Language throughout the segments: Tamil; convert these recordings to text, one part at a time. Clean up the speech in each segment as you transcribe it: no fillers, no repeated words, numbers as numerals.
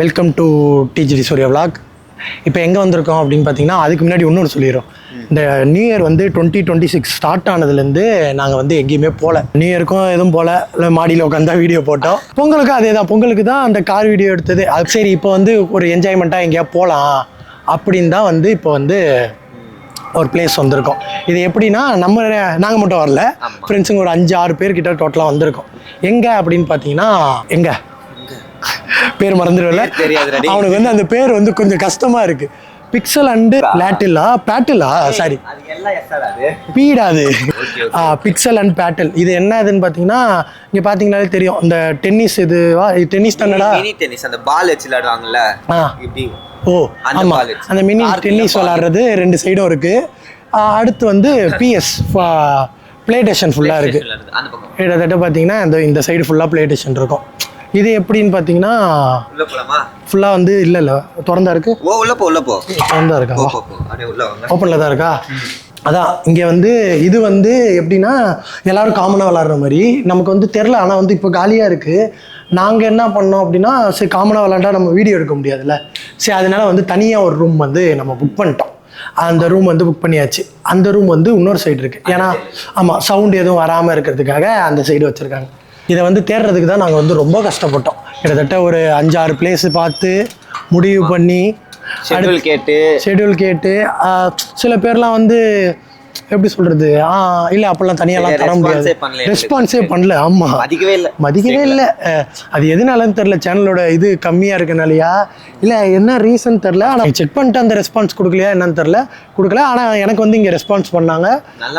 Welcome to DGT Surya vlog. இப்போ எங்கே வந்திருக்கோம் அப்படின்னு பார்த்தீங்கன்னா, அதுக்கு முன்னாடி இன்னொன்று சொல்லிடுறோம். இந்த நியூ இயர் வந்து 2026 ஸ்டார்ட் ஆனதுலேருந்து நாங்கள் வந்து எங்கேயுமே போகல. நியூ இயருக்கும் எதுவும் போகல, இல்லை மாடியில் உட்காந்தா வீடியோ போட்டோம். பொங்கலுக்கும் அதே தான், பொங்கலுக்கு தான் அந்த கார் வீடியோ எடுத்தது. அது சரி, இப்போ வந்து ஒரு என்ஜாய்மெண்ட்டாக எங்கேயா போகலாம் அப்படின்னு தான் வந்து இப்போ வந்து ஒரு பிளேஸ் வந்திருக்கோம். இது எப்படின்னா, நாங்கள் மட்டும் வரல, ஃப்ரெண்ட்ஸுங்க ஒரு 5-6 பேர்கிட்ட டோட்டலாக வந்திருக்கோம். எங்கே அப்படின்னு பார்த்தீங்கன்னா, எங்கே பேர் மறந்துடுவேல, அவனுக்கு வந்து அந்த பேர் வந்து கொஞ்சம் கஷ்டமா இருக்கு. பிக்சல் அண்டு பேட்டிலா சாரி பீடாது பிக்சல் அண்ட் பேட்டில். இது என்னதுன்னு பார்த்தீங்கன்னா, இங்கே பார்த்தீங்கன்னாலே தெரியும், இந்த டென்னிஸ் இதுவா, டென்னிஸ் தானடா, அந்த பால் வச்சு விளையாடுவாங்கல்ல. ஓ ஆமா, அந்த மினி டென்னிஸ் விளையாடுறது 2 சைடும் இருக்கு. அடுத்து வந்து பிஎஸ் பிளே ஸ்டேஷன் ஃபுல்லாக இருக்கு. கிட்டத்தட்ட பார்த்தீங்கன்னா இந்த சைடு ஃபுல்லாக பிளே ஸ்டேஷன் இருக்கும். இது எப்படின்னு பார்த்தீங்கன்னா, ஃபுல்லாக வந்து இல்லை திறந்தா இருக்கு. திறந்தா இருக்கா? ஓப்பனில் தான் இருக்கா? அதான் இங்கே வந்து இது வந்து எப்படின்னா, எல்லோரும் காமனாக விளாட்ற மாதிரி நமக்கு வந்து தெரில. ஆனால் வந்து இப்போ காலியாக இருக்குது. நாங்கள் என்ன பண்ணோம் அப்படின்னா, சரி காமனாக விளாண்டா நம்ம வீடியோ எடுக்க முடியாதுல்ல, சரி அதனால வந்து தனியாக ஒரு ரூம் வந்து நம்ம புக் பண்ணிட்டோம். அந்த ரூம் வந்து புக் பண்ணியாச்சு. அந்த ரூம் வந்து இன்னொரு சைடு இருக்குது. ஏன்னா ஆமாம், சவுண்டு எதுவும் வராமல் இருக்கிறதுக்காக அந்த சைடு வச்சுருக்காங்க. இதை வந்து தேடுறதுக்கு தான் நாங்கள் வந்து ரொம்ப கஷ்டப்பட்டோம். கிட்டத்தட்ட ஒரு 5-6 பிளேஸ் பார்த்து முடிவு பண்ணி ஷெட்யூல் கேட்டு சில பேர்லாம் வந்து எப்படி சொல்கிறது, இல்லை அப்போல்லாம் தனியாலாம் தர முடியாது, ரெஸ்பான்ஸே பண்ணல. ஆமாம், மதிக்கவே இல்லை. அது எதுனாலன்னு தெரில, சேனலோட இது கம்மியாக இருக்கனாலையா இல்லை என்ன ரீசன் தெரில. ஆனால் செக் பண்ணிட்டு அந்த ரெஸ்பான்ஸ் கொடுக்கலையா என்னன்னு தெரில, கொடுக்கல. ஆனால் எனக்கு வந்து இங்கே ரெஸ்பான்ஸ் பண்ணாங்க.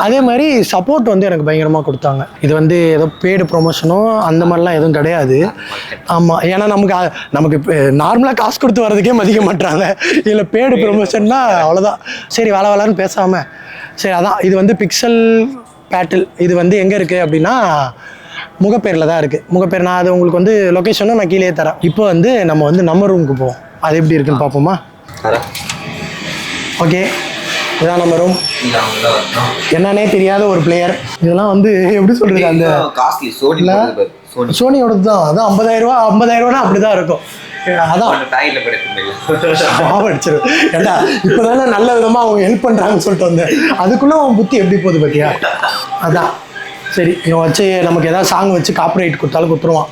அதே மாதிரி சப்போர்ட் வந்து எனக்கு பயங்கரமாக கொடுத்தாங்க. இது வந்து ஏதோ பெய்டு ப்ரொமோஷனோ அந்த மாதிரிலாம் எதுவும் கிடையாது. ஆமாம், ஏன்னா நமக்கு நார்மலாக காசு கொடுத்து வர்றதுக்கே மதிக்க மாட்டாங்க. இதில் பெய்டு ப்ரொமோஷன்னா அவ்வளோதான். சரி வேலைன்னு பேசாமல், சரி அதான் இது வந்து பிக்சல் பேட்டில். இது வந்து எங்கே இருக்குது அப்படின்னா, முகப்பேரில் தான் இருக்குது. முகப்பேர் நான் அது உங்களுக்கு வந்து லொக்கேஷனும் நான் கீழே தரேன். இப்போ வந்து நம்ம ரூமுக்கு போவோம். அது எப்படி இருக்குன்னு பார்ப்போமா? ஓகே, இதான் நம்ம ரூம். என்னன்னே தெரியாத ஒரு பிளேயர். இதெல்லாம் வந்து எப்படி சொல்கிறது, அந்த சோனியோடது தான். அதான் 50,000 அப்படி தான் இருக்கும். அதான் ஏண்டா இப்போதானே நல்ல விதமாக அவங்க ஹெல்ப் பண்ணுறாங்கன்னு சொல்லிட்டு வந்தேன். அதுக்குள்ளே அவன் புத்தி எப்படி போகுது பார்த்தியா? அதான் சரி, இவன் வச்சு நமக்கு ஏதாவது சாங் வச்சு காப்பி ரைட் கொடுத்தாலும் கொடுத்துருவான்.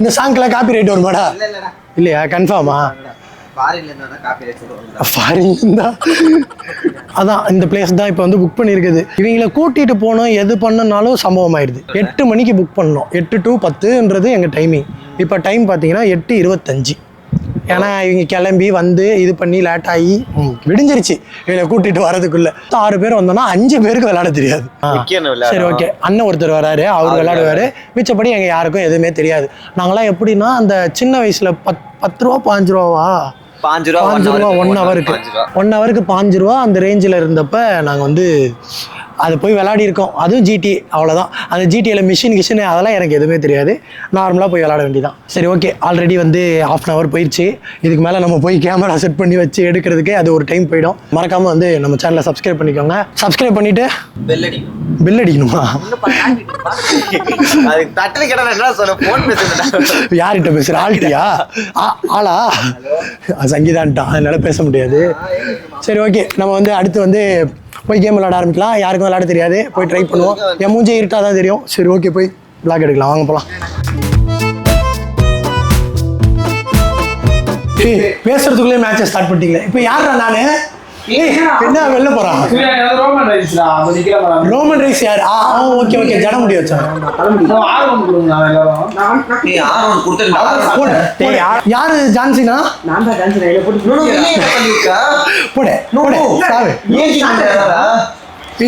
இந்த சாங்க்கெல்லாம் காப்பி ரைட் வருமாடா? இல்லையா? கன்ஃபார்மா? அதான் இந்த பிளேஸ் தான் இப்போ வந்து புக் பண்ணியிருக்குது. இவங்களை கூட்டிகிட்டு போனோம், எது பண்ணனாலும் சம்பவம் ஆயிடுது. 8 மணிக்கு புக் பண்ணோம். 8 to 10ன்றது எங்கள் டைமிங். இப்போ டைம் பார்த்தீங்கன்னா 8:25. ஏன்னா இவங்க கிளம்பி வந்து இது பண்ணி லேட் ஆகி விடிஞ்சிருச்சு. இவங்களை கூட்டிகிட்டு வரதுக்குள்ளே 6 பேர் வந்தோன்னா 5 பேருக்கு விளையாட தெரியாது. சரி ஓகே, அண்ணன் ஒருத்தர் வராரு, அவர் விளையாடுவார். மிச்சப்படி எங்கள் யாருக்கும் எதுவுமே தெரியாது. நாங்களாம் எப்படின்னா, அந்த சின்ன வயசில் 10 ரூபா 5 ரூபாவா 5 ரூபா 1 ஹவருக்கு 5 ரூபா அந்த ரேஞ்சில் இருந்தப்ப நாங்கள் வந்து அது போய் விளையாடி இருக்கோம். அதுவும் ஜிடி, அவ்வளோதான். அந்த ஜிடியில் மிஷின் அதெல்லாம் எனக்கு எதுவுமே தெரியாது. நார்மலாக போய் விளையாட வேண்டியதான். சரி ஓகே, ஆல்ரெடி வந்து 1/2 hour போயிடுச்சு. இதுக்கு மேலே நம்ம போய் கேமரா செட் பண்ணி வச்சு எடுக்கிறதுக்கே அது ஒரு டைம் போயிடும். மறக்காமல் வந்து நம்ம சேனலை சப்ஸ்கிரைப் பண்ணிக்கோங்க. சப்ஸ்கிரைப் பண்ணிவிட்டு பெல் அடிக்கணுமா? யார்கிட்ட பேசுகிற? ஆள்கிட்டயா? ஆளா? சங்கீதான்ட்டான், அதனால பேச முடியாது. சரி ஓகே, நம்ம வந்து அடுத்து வந்து போய் கேம் விளையாட ஆரம்பிக்கலாம். யாருக்கும் விளையாட தெரியாது, போய் ட்ரை பண்ணுவோம். என் மூஞ்சி இருட்டாக தான் தெரியும். சரி ஓகே, போய் விளாக் எடுக்கலாம். வாங்க போகலாம். பேசுறதுக்குள்ளே மேட்சை ஸ்டார்ட் பண்ணிட்டீங்களே. இப்போ யாரா நானு? என்ன வெளில போறான்? ரோமன் ரைஸ் யாரு? ஓகே ஓகே, ஜட முடி வச்சா. யாரு? ஜான்சினா? போடே சாவு.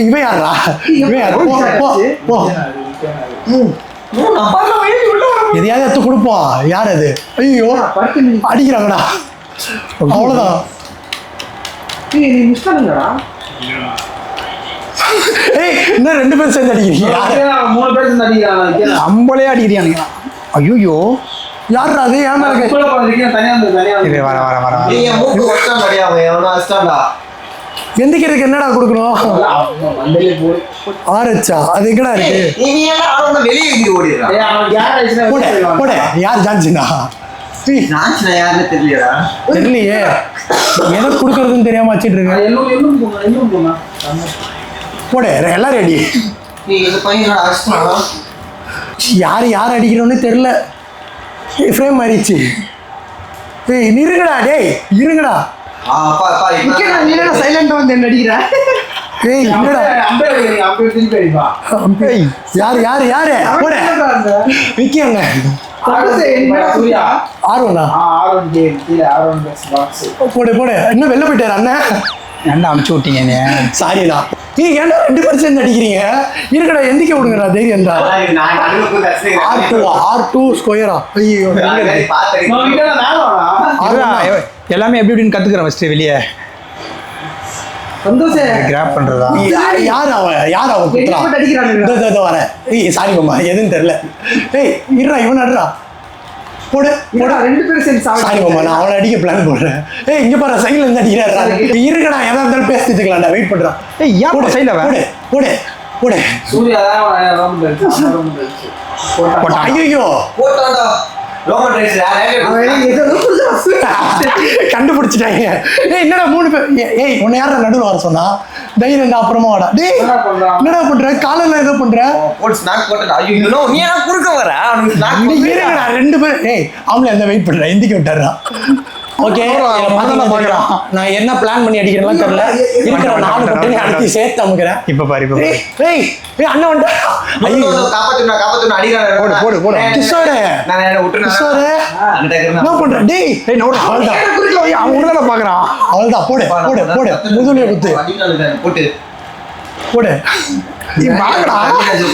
இவன் யாரா? எதையாவது எடுத்து கொடுப்போம். யார் அது? ஐயோ அடிக்கிறாங்கடா, அவ்வளோதான். இன்னும் 2 பேர் சேர்ந்து அடிக்கிறீங்க. 3 பேர் சேர்ந்து அடிக்கிறாங்க. நம்மளே அடிக்கிறாங்க. ஐயோ யார் அது? ஏன் எந்திக்கிறதுக்கு என்னடா கொடுக்கணும்? ஆரச்சா அது எங்கடா இருக்கு? யார் ஜான்சினா? நான் யாருன்னு தெரியலடா. தெரியலையே, எனக்கு கொடுக்கறதுன்னு தெரியாம வச்சிட்டு இருக்கேன். போடு, எல்லாம் ரெடி. நீ இந்த பையன் அடிச்சானா? யார் அடிக்கிறோன்னு தெரியல. ஃப்ரேம் மாறிடுச்சு. ஏய் இருங்கடா, டேய் இருங்கடா. அப்பா அப்பா நீ என்ன சைலண்டா வந்து என்ன அடிக்கிற? ஏய் என்னடா யாரு போடு விக்கியாங்க. ஆர்வம்டா போடு இன்னும் வெளில போயிட்டாரு அண்ணன். ஏன்டா அமுச்சு விட்டீங்க? சாரிடா. நீங்க ஏன்டா 2% அடிக்கிறீங்க? இருக்கடா, எந்திக்க விடுங்கடா, தைரியம்டா. R2 ஸ்கொயரா? ஐயோ எல்லாமே எப்படி எப்படின்னு கத்துக்கிறேன் ஃபர்ஸ்ட் வெளியே. சந்தோஷம் கிராப் பண்றதா? யார் அவன் குத்துறான்? வரேன். ஏய் சாரி மாமா, எதுன்னு தெரியல. ஏய் இருடா, இவன் அடுறா. போடு 2 பேரும் சேர்ந்து சாரி மாமா, நான் அவனை அடிக்க பிளான் போடுறேன். ஏய் இங்க பாரு, சைடுல இருந்து அடிக்கிறாரா? இருக்கடா, எதா இருந்தாலும் பேசிட்டுக்கலாம்டா, வெயிட் பண்றான். ஏய் ஏன் போடு சைடுல போடு சூர்யா போட்டா. ஐயோ போட்டான்டா. ரோமன் ரைஸ் கண்டுபிடிச்சிட்டாங்க. ஏய் என்னடா 3 பேர்? ஏய் உன்னை யாரா நடுவில் வர சொன்னா? தைரியம் தான், அப்புறமா வாடா. டேய் என்னடா பண்ற? காலையில ஏதோ பண்ற? போட் ஸ்நாக் போட்டா. ஐயோ நீ என்ன குறுக்க வர? அவனுக்கு ஸ்நாக் இருங்கடா, 2 பேர். ஏய் அவங்கள அந்த வெயிட் பண்றேன், எந்திக்க விட்டாரா? ஓகே, பாக்குறான். நான் என்ன பிளான் பண்ணி அடிக்கிறேன்னு தெரியல. இருக்கிற 4 பட்டனை அடிச்சு சேர்த்து அமுக்கிறேன். இப்ப பாரு ஏய் அண்ணன் வந்துட்டா. ஐயோ காப்பாத்துனா அடிக்கிறானே. போடு கிஷோரே. நான் விட்டுறேன். கிஷோரே என்ன பண்ற? டேய் அவ்வளவுதான், அவன் உடனே பாக்குறான். அவ்வளவுதான். போடு முதுகுல குத்து. போடு வாங்கடா.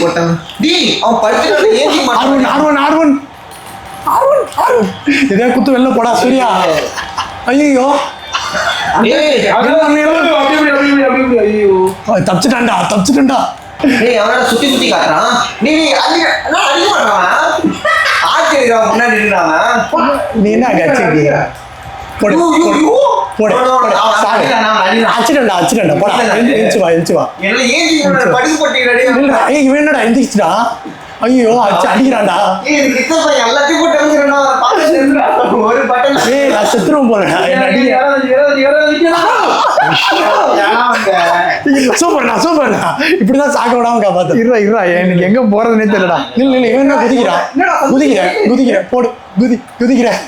போட்டான். டேய் அவன் படுத்துட்டு ஏஞ்சி மாட்டான். ஆர்வன் இதே குத்து வெளில போடா சூர்யா. ஐயோ தப்பிச்சுட்டான்டா. டேய் அவன சுத்தி காட்டுறான். நீ அடிக்க மாட்டான். ஆச்சரியமா முன்னாடி நின்றான். நீ என்ன கட்சி? போடு அடிச்சிட்டா போடா. எந்திச்சு வா. இவன் என்னடா எந்திரிச்சுடா? ஐயோ அடிக்கிறான்டா. ஏய் நான் செத்துருவோம் போறேன். சூப்பர்ண்ணா இப்படிதான் சாக்க விடாம காப்பாத்து. இருடா எனக்கு எங்க போறதுன்னே தெரியலடா. இல்ல இவன் என்ன குதிக்கிறேன். போடு குதிக்கிறேன்.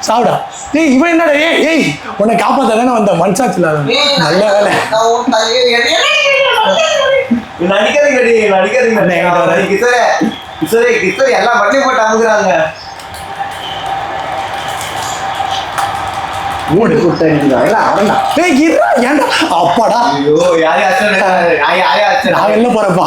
சாப்பிடா. ஏய் இவன் என்னடா? ஏய் உன்னை காப்பாத்த தானே வந்த மனசாச்சுல. நல்ல வேலை. எல்லாம் பண்ணி போட்டு அமுக்குறாங்க. அப்பாடா நான் வெளில போறப்பா.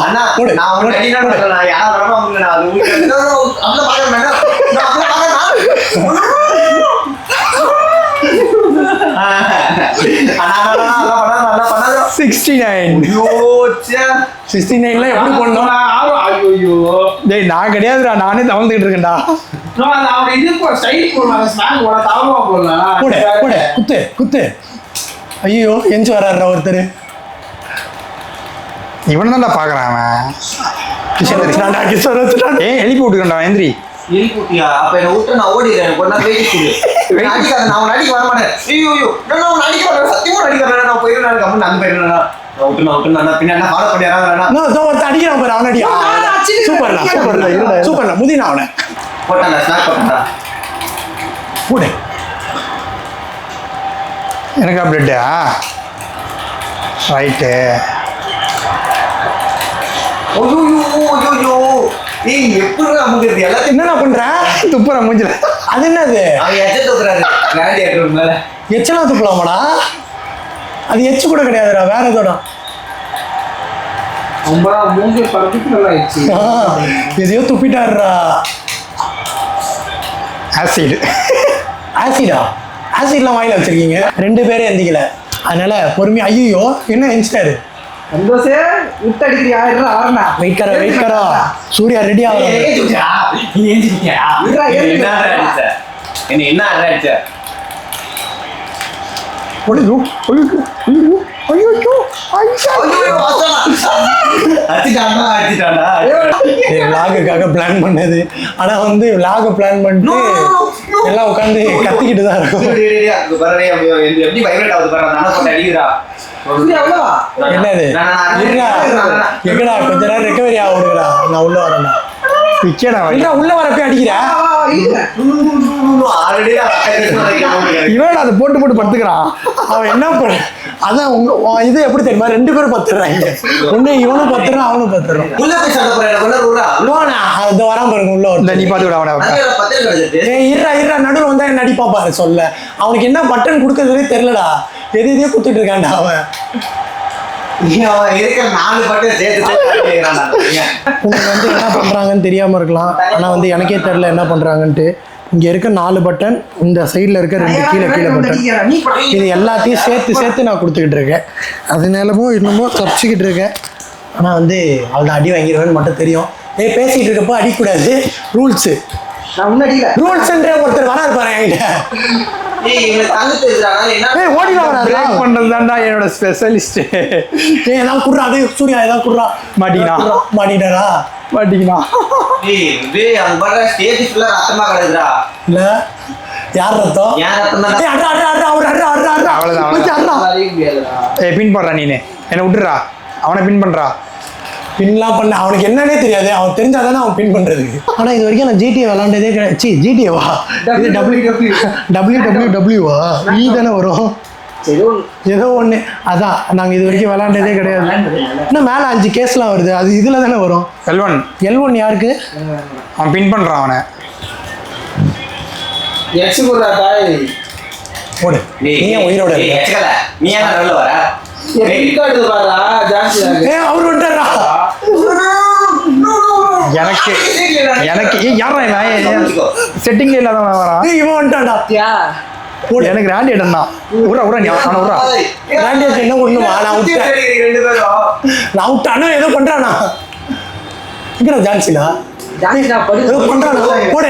எப்படி போடணும்? டேய் நான் கிடையாதுடா, நானே தவழ்ந்துகிட்டு இருக்கேன்டா. குத்து. ஐயோ எஞ்சி வர்றாருடா ஒருத்தர். இவன் தான்டா பாக்குறான் அவன். ஏன் எழுப்பி விட்டுக்கண்டா எந்திரி. அப்ப என்ன விட்டு நான் ஓடிடுறேன். கொஞ்ச நேரம் வெயிட் கொடு. நான் அடிக்க வர மாட்டேன். ஐயோ நான் அடிக்க வரேன். சத்தியமா அடிக்க வரேன். நான் போயிடுறேன். கம்மன் அங்க போயிடுறேன். பின்னாடி ஃபாலோ பண்ணிடுறான். அடிக்கிறான் பாரு, அவன் அடியா. சூப்பர்ண்ணா முதினா அவனை போட்டான்டா. ஸ்நாக் போட்டான்டா. போடு. எனக்கா பிளட்டா? ரைட்டு. ஏய் எப்படி அமுக்குறது? எல்லாத்தையும் என்னடா பண்ற? துப்புற மூஞ்சில. அது என்னது? அவன் எச்ச தூக்குறாரு. கிராண்டியேட்டர் மேல எச்சலாம் துப்பலாமாடா? அது எச்சு கூட கிடையாதுடா, வேற ஏதோடா. எதையோ துப்பிட்டாருடா. ஆசிட்லாம் வாயில வச்சிருக்கீங்க. 2 பேரே எந்திக்கல, அதனால பொறுமையா. ஐயோ என்ன எந்திச்சிட்டாரு? வெயிட் கரோ. சூர்யா ரெடி ஆகும். என்ன அடிச்ச? ஐயோ ஐயோ ஐயோ ஐயோ விளாகுக்காக பிளான் பண்ணது. ஆனா வந்து விளாக பிளான் பண்ணிட்டு எல்லாம் உட்காந்து கத்திக்கிட்டு தான் இருக்கும். என்னது எங்கடா கொஞ்ச நேரம் ரெக்கவரி ஆகுதுடா, நான் உள்ள வரேன்டா. உள்ள வரப்ப அடிக்கிறா இவன் அதை போட்டு போட்டு படுத்துக்கிறான். அவன் என்ன பண்ண அதான் இது எப்படி தெரியுமா, 2 பேரும் பத்துறாங்க. ஒண்ணு இவனும் பத்துறான் அவனும் பத்துறான். அது வராம பாருங்க உள்ள ஒரு நீ பாத்து விட அவனை. இருறா நடுவில் வந்தா என்ன அடிப்பா பாரு சொல்ல. அவனுக்கு என்ன பட்டன் கொடுக்கறதுனே தெரியலடா, எதையோ குத்துட்டு இருக்கான்டா அவன். உங்களுக்கு வந்து என்ன பண்றாங்கன்னு தெரியாம இருக்கலாம், ஆனா வந்து எனக்கே தெரியல என்ன பண்றாங்கன்ட்டு. இங்க இருக்க 4 பட்டன், இந்த சைட்ல இருக்க 2 கீழே பட்டன், இது எல்லாத்தையும் சேர்த்து நான் கொடுத்துக்கிட்டு இருக்கேன். அதனாலமோ இன்னமும் தப்பிச்சுக்கிட்டு இருக்கேன். ஆனா வந்து அவள் அடி வாங்கிடுவேன்னு மட்டும் தெரியும். பேசிட்டு இருக்கப்போ அடிக்கூடாது, ரூல்ஸ். ரூல்ஸ்ன்ற ஒருத்தர் வராது பாரு என்கிட்ட. என்னோட ஸ்பெஷலிஸ்ட். ஏதாவது குடுறா, அதே சூர்யா ஏதாவது குடுறா. மாட்டினாரா இல்ல யார் ரத்தம்? பின் பண்றா நீனு, என்ன விட்டுறா, அவனை பின் பண்றா. பின்லாம் பண்ண அவனுக்கு என்னன்னே தெரியாது, அவன் தெரிஞ்சாதானே அவன் பின் பண்றதுக்கு. ஆனா இது வரைக்கும் நான் ஜிடிஏ விளாண்டதே கிடையாது. ஜிடிஏவா இது WWWவா ஈ தானே வரும், ஏதோ ஒண்ணு. அதான் நாங்க இது வரைக்கும் விளாண்டதே கிடையாது. இன்னும் மேல 5 கேஸ்லாம் வருது, அது இதுல தானே வரும். L1 யாருக்கு? அவன் பின் பண்றான் அவனை. போடு, நீ ஏன் உயிரோட நீ ஏன் நடுவுல வர? அவரு விட்டாரா? எனக்கு யாரா செட்டிங்ல இல்லாதவன் வரான். இவன் வந்துட்டான்டா. எனக்கு ராண்டி இடம் தான். என்ன ஒண்ணுமா நான் விட்டானா ஏதோ பண்றானா? இங்கடா ஜான்சிலா ஏதோ பண்றானா? போடு.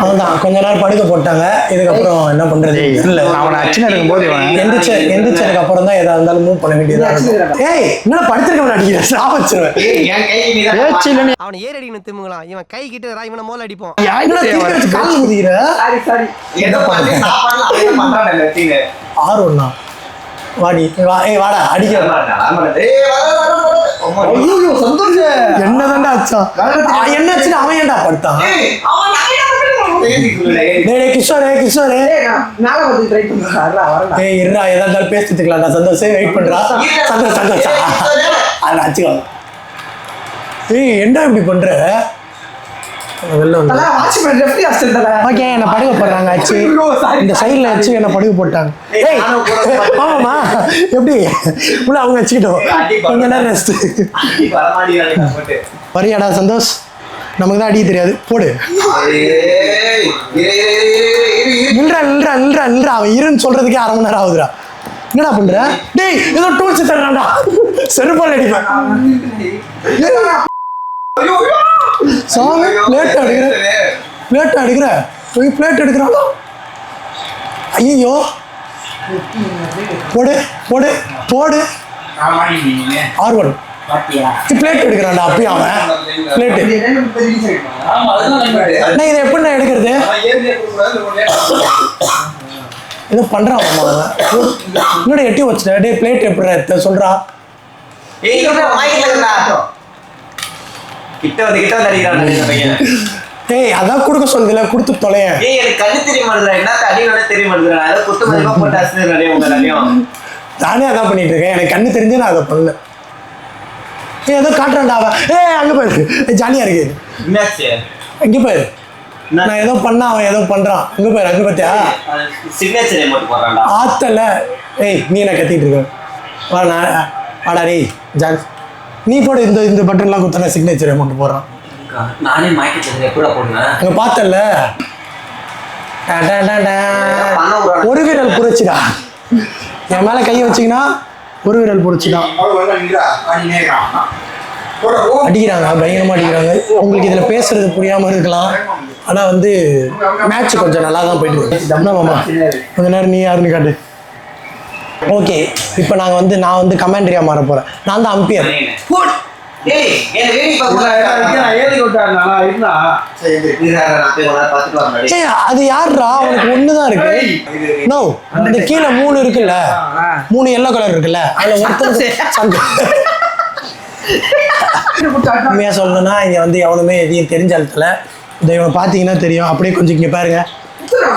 அவன்தான் கொஞ்ச நேரம் படுக்க போட்டாங்க. இதுக்கப்புறம் என்ன பண்றது இல்ல, அவனை அச்சனை இருக்கும்போது எந்திரிச்சதுக்கு அப்புறம் தான் எதா இருந்தாலும் மூவ் பண்ண வேண்டியதா இருக்கும். ஏய் என்ன படுத்திருக்க அடிக்கிறேன், நான் வச்சிருவேன். அவனை ஏறடின்னு திரும்பலாம், இவன் கை கிட்ட இவனை மோல அடிப்போம். கால் முதிக்கிற R1 வாடி வாடா அடிக்க. என்னதான்டா ஆச்சா? என்னாச்சுன்னு அவன் ஏன்டா படுத்தான்? கிஷோரே இருடா, ஏதாவது பேசிட்டுக்கலாம்டா. சந்தோஷம் வெயிட் பண்றா. சந்தோஷம் அச்சுக்கலாம். என்ன இப்படி பண்ற? ஓகே என்ன படுக்க போடுறாங்க அச்சு, இந்த சைட்ல வச்சு என்ன படுக்க போட்டாங்க. ஆமாமா எப்படி உள்ள அவங்க வச்சுக்கிட்டோம், கொஞ்ச நேரம் ரெஸ்ட். வரியாடா சந்தோஷ், நமக்கு தான் அடிக்க தெரியாது. போடு. நில்றா அவன் இருன்னு சொல்றதுக்கே 1/2 மணி நேரம் ஆகுதுடா. என்னடா பண்ற? டேய் ஏதோ டூல்ஸ் தர்றான்டா, செருப்பால் அடிப்பேன். சாமி பிளேட் எடுக்கிற போய் பிளேட் எடுக்கிறாளோ? ஐயோ போடு R1 பிளேட் எடுக்கிறான்டா. அப்பயும் அவன் பிளேட் இதை எப்படி நான் எடுக்கிறது? ஏதோ பண்றான் என்னோட எட்டி வச்சுட்ட. டே பிளேட் எப்படி சொல்றா? ஏய் அதான் கொடுக்க சொல்லுதுல, கொடுத்து தொலைய. நானே அதான் பண்ணிட்டு இருக்கேன், எனக்கு கண்ணு தெரிஞ்சு நான் அதை பண்ணல. ஏதோ காட்டுறான்டா அவன். அங்க பாரு ஜாலியா இருக்கு. இங்க பாரு நான் ஏதோ பண்ணா அவன் ஏதோ பண்றான். இங்க பாரு அங்க பாத்தியா ஆத்தல. நீ என்ன கத்திட்டு இருக்க? வாடா டேய் ஜான், நீ போடு. இந்த பட்டன்லாம் குத்தனா சிக்னேச்சர் அமௌண்ட் போடுறான். நானே மாய்க்கிட்டு எப்படா போடுறேன்? அங்க பார்த்தல ஒரு விரல் புரிச்சுடா. என் மேல கையை வச்சிங்கன்னா ஒரு விரல் புரிச்சுதான் அடிக்கிறாங்க, பயங்கரமா அடிக்கிறாங்க. உங்களுக்கு இதுல பேசுறது புரியாம இருக்கலாம். ஆனால் வந்து மேட்ச் கொஞ்சம் நல்லா தான் போயிட்டு இருக்கு. மாமா கொஞ்ச நேரம் நீ யாருன்னு காட்டு. ஓகே, இப்போ நான் வந்து கமெண்ட்ரியாக மாற போகிறேன். நான் தான் அம்பியர். அது யாருடா? அவனுக்கு ஒண்ணுதான் இருக்கு. நோ, இந்த கீழே 3 இருக்குல்ல, 3 எல்லோ கலர் இருக்குல்ல, அதுல ஒருத்தர் உண்மையா சொல்லணும்னா இங்க வந்து எவனுமே எதையும் தெரிஞ்ச இடத்துல இதை இவனை பார்த்தீங்கன்னா தெரியும். அப்படியே கொஞ்சம் இங்க பாருங்க,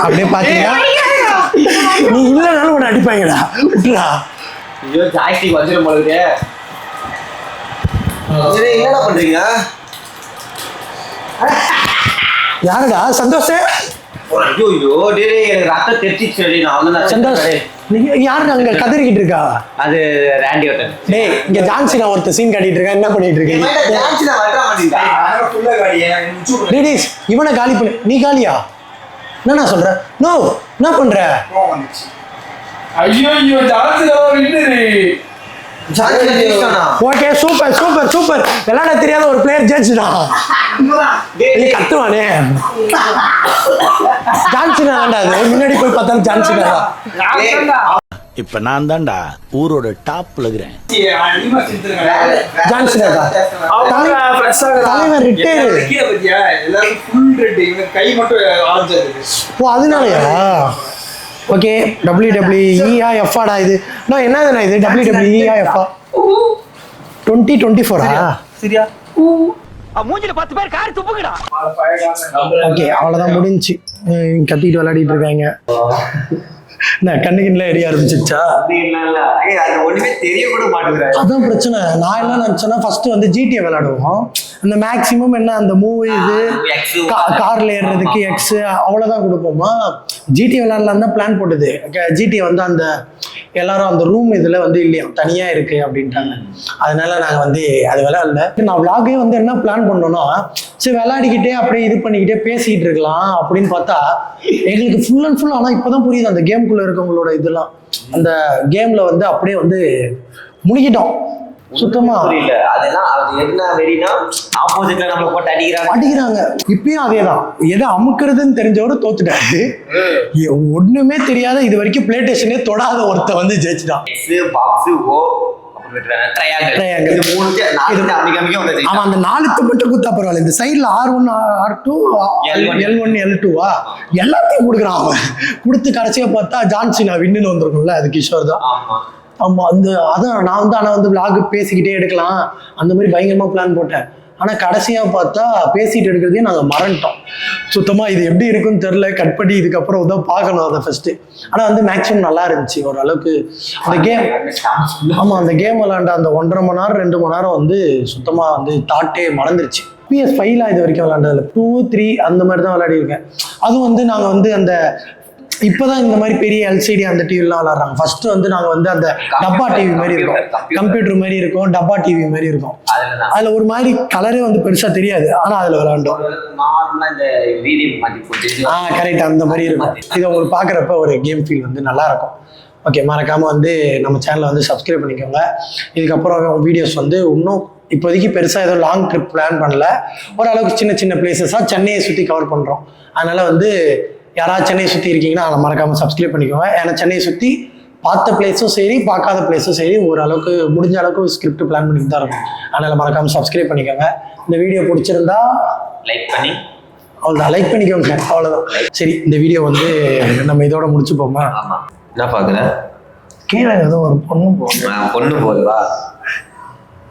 அப்படியே பார்த்தீங்கன்னா நீ இல்லைனாலும் உன்னை அடிப்பாங்கடா. விட்டுடா. என்னடா பண்றீங்க? யாருடா? சந்தோஷ். சந்தோஷ் யாரு அங்க கதறிக்கிட்டு இருக்கா? அது ராண்டி ஓட்டன். டேய், இங்க ஜான்சினா ஒருத்த சீன் காட்டிட்டு இருக்கா. என்ன பண்ணிட்டு இருக்கீங்க? டேய், இவனை காலி பண்ணு. நீ காலியா? என்ன சொல்ற? நோ, என்ன பண்ற? ஐயோ John Cena okay, super super super. விளையாட தெரியாத ஒரு பிளேயர் ஜெயிச்சுடா. நீ கத்துவானே. ஜான்சினா வேண்டாது, முன்னாடி போய் பார்த்தாலும் ஜான்சினா. இப்ப நான் தான்டா ஊரோட டாப்ல இருக்கிறேன். ஜான்சினா தலைவர் ரிட்டையர். ஓ, அதனாலயா? ஓகே, WWE எஃப்ஆடா இது? நான் என்னதுண்ணா இது? WWE எஃப்ஆ 2024 சரியா? மூஞ்சில 10 பேர் காரி துப்புங்கடா. ஓகே, அவ்வளோதான் முடிஞ்சு. கத்திட்டு விளையாடிட்டு இருக்காங்க. நான் கண்ணுக்குள்ள எரிய ஆரம்பிச்சிருச்சா? ஒண்ணுமே தெரிய கூட மாட்டேங்குது. அதான் பிரச்சனை. நான் என்ன நினைச்சேன்னா ஃபர்ஸ்ட் வந்து GTA விளையாடுவோம். அந்த மேக்ஸிமம் என்ன அந்த மூவி இது கார்ல ஏறுறதுக்கு எக்ஸ் அவ்வளோதான் கொடுப்போமா. GTA விளையாடலாம் தான் பிளான் போட்டது. GTA வந்து அந்த எல்லாரும் அந்த ரூம் இதில் வந்து இல்லையா, தனியாக இருக்கு அப்படின்ட்டாங்க. அதனால நாங்கள் வந்து அது விளையாடல. நான் விளாகே வந்து என்ன பிளான் பண்ணோன்னா, சரி விளையாடிக்கிட்டே அப்படியே இது பண்ணிக்கிட்டே பேசிக்கிட்டு இருக்கலாம் அப்படின்னு பார்த்தா எங்களுக்கு ஃபுல் அண்ட் ஃபுல். ஆனால் இப்போதான் புரியுது அந்த கேமுக்குள்ளே இருக்கவங்களோட இதெல்லாம். அந்த கேமில் வந்து அப்படியே வந்து முழுகிட்டோம் சுத்தமா. புரியல. அதெல்லாம் அது என்ன வெறினா ஆப்போசிட்ல நம்மள போட்டு அடிக்கிறாங்க. இப்பயும் அதேதான். எதை அமுக்குறதுன்னு தெரிஞ்சவரு தோத்துட்டாரு. ஒண்ணுமே தெரியாத இது வரைக்கும் பிளே ஸ்டேஷனே தொடாத ஒருத்த வந்து ஜெயிச்சுட்டான். அந்த 4 மட்டும் குத்தா பரவாயில்ல. இந்த சைட்ல R1 R2 L1 L2 எல்லாத்தையும் கொடுக்குறான் அவன். கொடுத்து கடைசியா பார்த்தா ஜான்சினா வின்னு வந்திருக்கும்ல, அது கிஷோர் தான். ஆமா, அதான் நான் வந்து விளாக் பேசிக்கிட்டே எடுக்கலாம் அந்த மாதிரி பயங்கரமா பிளான் போட்டேன். ஆனா கடைசியா பார்த்தா பேசிட்டு எடுக்கிறதே நாங்க மறந்துட்டோம் சுத்தமா. இது எப்படி இருக்குன்னு தெரியல. கட் பண்ணி இதுக்கப்புறம் தான் பார்க்கணும் அதை ஃபர்ஸ்ட். ஆனா வந்து மேக்ஸிமம் நல்லா இருந்துச்சு ஓரளவுக்கு அந்த கேம். ஆமா, அந்த கேம் விளையாண்ட அந்த 1.5 மணி நேரம் 2 மணி நேரம் வந்து சுத்தமா வந்து தாட்டே மறந்துருச்சு. PS5 இது வரைக்கும் விளையாண்டதில்ல. 2, 3 அந்த மாதிரி தான் விளையாடி இருக்கேன். அதுவும் வந்து நாங்க வந்து அந்த இப்போதான் இந்த மாதிரி பெரிய LCD அந்த டிவிலாம் விளாட்றாங்க. ஃபர்ஸ்ட் வந்து நாங்கள் வந்து அந்த டப்பா டிவி மாதிரி இருக்கும், கம்ப்யூட்டர் மாதிரி இருக்கும், டப்பா டிவி மாதிரி இருக்கும். அதில் ஒரு மாதிரி கலரே வந்து பெருசாக தெரியாது, ஆனால் அதில் விளாண்டோம். கரெக்ட், அந்த மாதிரி இருக்கும். இதை உங்களுக்கு பார்க்குறப்ப ஒரு கேம் ஃபீல் வந்து நல்லா இருக்கும். ஓகே, மறக்காமல் வந்து நம்ம சேனலை வந்து சப்ஸ்கிரைப் பண்ணிக்கோங்க. இதுக்கப்புறம் வீடியோஸ் வந்து இன்னும் இப்போதைக்கு பெருசாக ஏதோ லாங் ட்ரிப் பிளான் பண்ணல. ஓரளவுக்கு சின்ன சின்ன பிளேசஸாக சென்னையை சுற்றி கவர் பண்ணுறோம். அதனால் வந்து யாராவது சென்னையை சுற்றி இருக்கீங்கன்னா அதை மறக்காமல் சப்ஸ்கிரைப் பண்ணிக்கோங்க. ஏன்னா சென்னையை சுற்றி பார்த்த பிளேஸும் சரி, பார்க்காத பிளேஸும் சரி, ஓரளவுக்கு முடிஞ்ச அளவுக்கு ஸ்கிரிப்ட் பிளான் பண்ணிட்டு தான் இருக்கும். அதனால் மறக்காமல் சப்ஸ்கிரைப் பண்ணிக்கோங்க. இந்த வீடியோ பிடிச்சிருந்தா லைக் பண்ணி அவ்வளோதான், லைக் பண்ணிக்கோங்க, அவ்வளோதான். சரி, இந்த வீடியோ வந்து நம்ம இதோட முடிச்சுப்போமா? என்ன பார்க்குறேன்? கீழே ஏதோ ஒரு பொண்ணு போகுதுவா?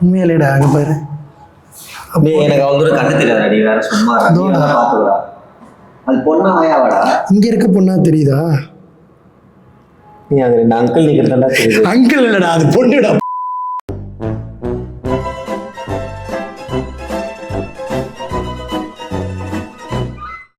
உண்மையிலேடா, அங்கே பாரு. எனக்கு அவங்க கண்ணு தெரியாது. அடி வேற சும்மா பார்த்துக்கிறா. அது பொண்ணா ஆயாவாடா? இங்க இருக்க பொண்ணா தெரியுதா? நீ அது 2 அங்கிள் நிக்கிறதா தெரியுது. அங்கிள் இல்லடா, அது பொண்ணுடா.